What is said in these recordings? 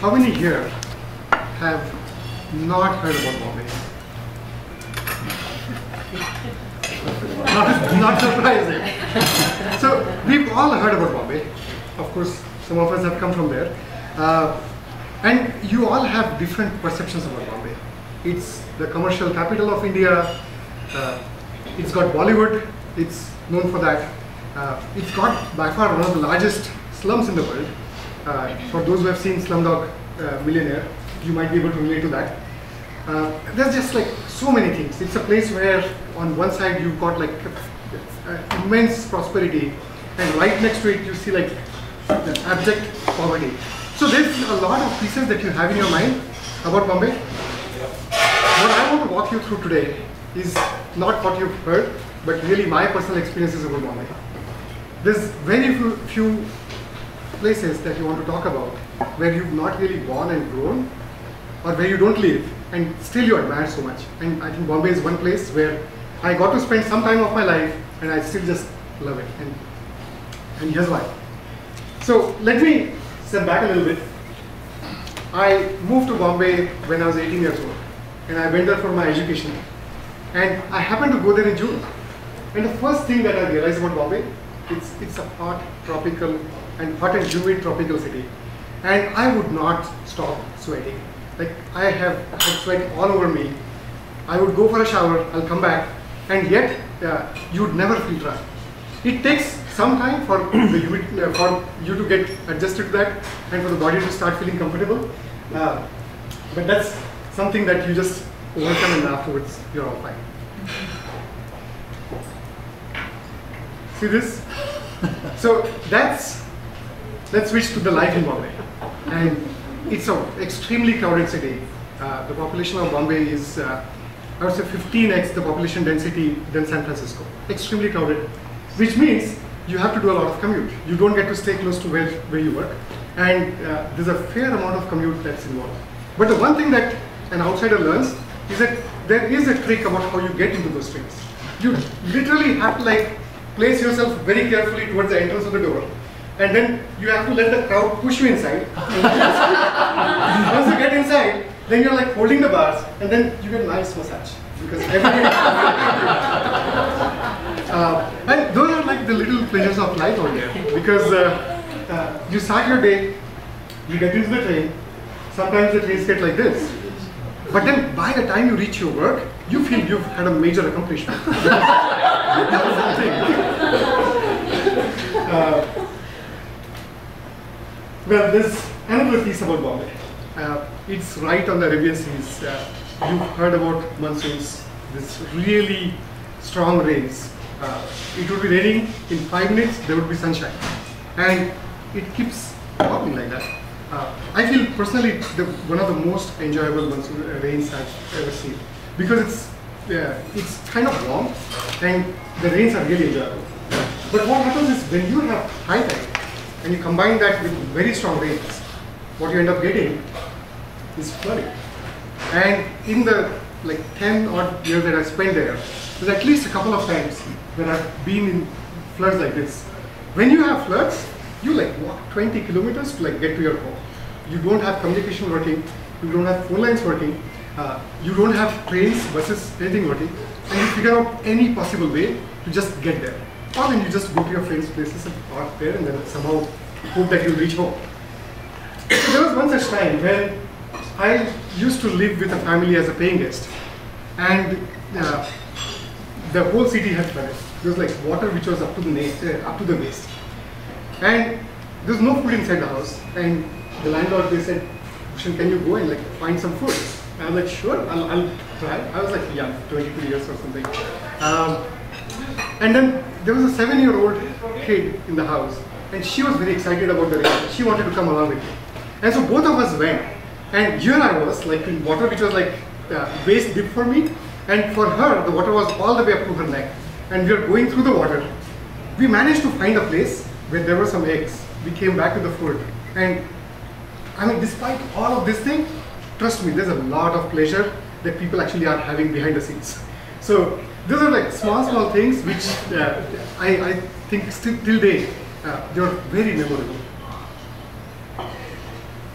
how many here have not heard about Bombay? Not surprising. So we've all heard about Bombay. Of course, some of us have come from there. And you all have different perceptions about Bombay. It's the commercial capital of India. It's got Bollywood. It's known for that. It's got by far one of the largest slums in the world. For those who have seen Slumdog Millionaire, you might be able to relate to that. There's just like so many things. It's a place where on one side you've got like immense prosperity, and right next to it you see like abject poverty. So there's a lot of pieces that you have in your mind about Bombay. What I want to walk you through today is not what you've heard, but really my personal experiences about Bombay. There's very few places that you want to talk about where you've not really born and grown, or where you don't live and still you admire so much. And I think Bombay is one place where I got to spend some time of my life and I still just love it. And here's why. So let me step back a little bit. I moved to Bombay when I was 18 years old, and I went there for my education. And I happened to go there in June. And the first thing that I realized about Bombay, it's a hot, tropical, and hot and humid tropical city. And I would not stop sweating. Like, I had sweat all over me. I would go for a shower, I'll come back, and yet you would never feel dry. It takes some time for for you to get adjusted to that and for the body to start feeling comfortable. But that's something that you just overcome, and afterwards you're all fine. See this? So let's switch to the life in Bombay. And it's an extremely crowded city. The population of Bombay is, I would say, 15x the population density than San Francisco. Extremely crowded, which means you have to do a lot of commute. You don't get to stay close to where you work. And there's a fair amount of commute that's involved. But the one thing that an outsider learns is that there is a trick about how you get into those trains. You literally have to like place yourself very carefully towards the entrance of the door. And then you have to let the crowd push you inside. Once you get inside, then you're like holding the bars, and then you get a nice massage. Because everybody and those are like the little pleasures of life out there. Because you start your day, you get into the train, sometimes the trains get like this. But then by the time you reach your work, you feel you've had a major accomplishment. That was something. Well, there's another piece about Bombay. It's right on the Arabian Seas. You've heard about monsoons, this really strong rains. It would be raining in 5 minutes, there would be sunshine. And it keeps happening like that. I feel personally one of the most enjoyable monsoon rains I've ever seen, because it's kind of warm and the rains are really enjoyable. But what happens is when you have high tide and you combine that with very strong rains, what you end up getting is flooding. And in the like 10 odd years that I spent there, there's at least a couple of times when I've been in floods like this. When you have floods, you like walk 20 kilometers to like get to your home. You don't have communication working, you don't have phone lines working, you don't have trains, buses, anything working, and you figure out any possible way to just get there. Or then you just go to your friends' places and park there and then somehow hope that you'll reach home. So there was one such time when I used to live with a family as a paying guest, and the whole city had flooded. There was like water which was up to the waist. And there was no food inside the house, and the landlord, they said, "Bhushan, can you go and like find some food?" And I was like, "Sure, I'll try." I was like, yeah, 22 years or something. And then there was a 7-year-old kid in the house, and she was very excited about the rain. She wanted to come along with me. And so both of us went. And here I was, like in water which was like waist deep for me, and for her, the water was all the way up to her neck. And we were going through the water. We managed to find a place where there were some eggs. We came back to the food. And I mean, despite all of this thing, trust me, there's a lot of pleasure that people actually are having behind the scenes. So those are like small things which I think still till date, they are very memorable.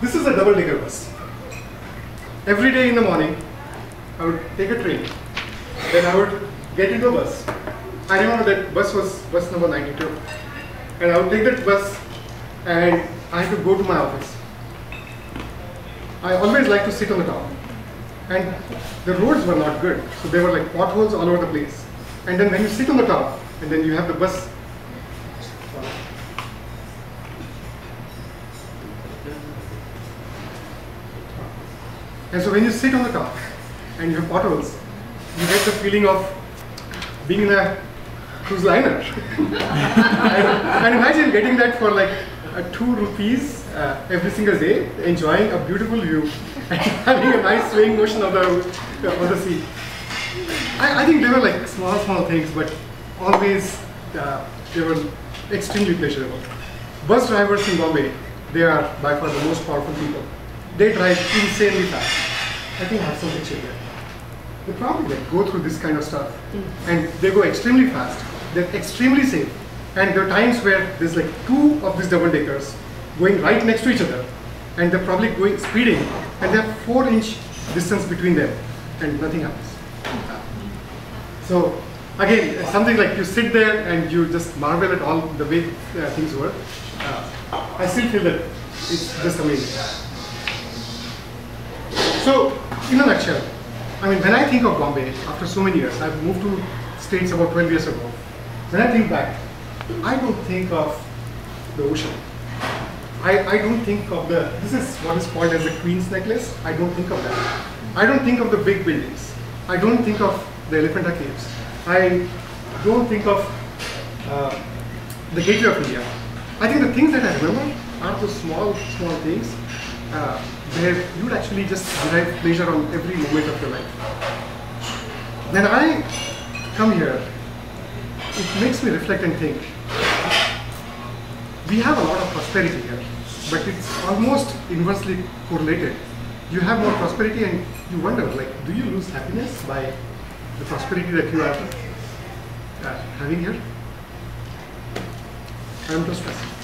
This is a double-decker bus. Every day in the morning, I would take a train. Then I would get into a bus. I remember that bus was bus number 92. And I would take that bus and I had to go to my office. I always liked to sit on the top. And the roads were not good. So there were like potholes all over the place. And then when you sit on the top, and then you have the bus. And so when you sit on the top and you have potholes, you get the feeling of being in a cruise liner. and imagine getting that for like 2 rupees every single day, enjoying a beautiful view and having a nice swaying motion of the sea. I think they were like small things, but always they were extremely pleasurable. Bus drivers in Bombay, they are by far the most powerful people. They drive insanely fast. I think I have some picture here. They probably like go through this kind of stuff, and they go extremely fast. They're extremely safe, and there are times where there's like 2 of these double-deckers going right next to each other, and they're probably going speeding, and they have 4-inch distance between them, and nothing happens. So again, something like you sit there and you just marvel at all the way things work. I still feel that it's just amazing. So in a nutshell, I mean, when I think of Bombay, after so many years, I've moved to States about 12 years ago. When I think back, I don't think of the ocean. I don't think of this is what is called as the Queen's Necklace. I don't think of that. I don't think of the big buildings. I don't think of the Elephanta Caves. I don't think of the Gateway of India. I think the things that I remember are those small things where you would actually just derive pleasure on every moment of your life. When I come here, it makes me reflect and think. We have a lot of prosperity here, but it's almost inversely correlated. You have more prosperity and you wonder, like, do you lose happiness by the prosperity that you are having here? I am too stressed.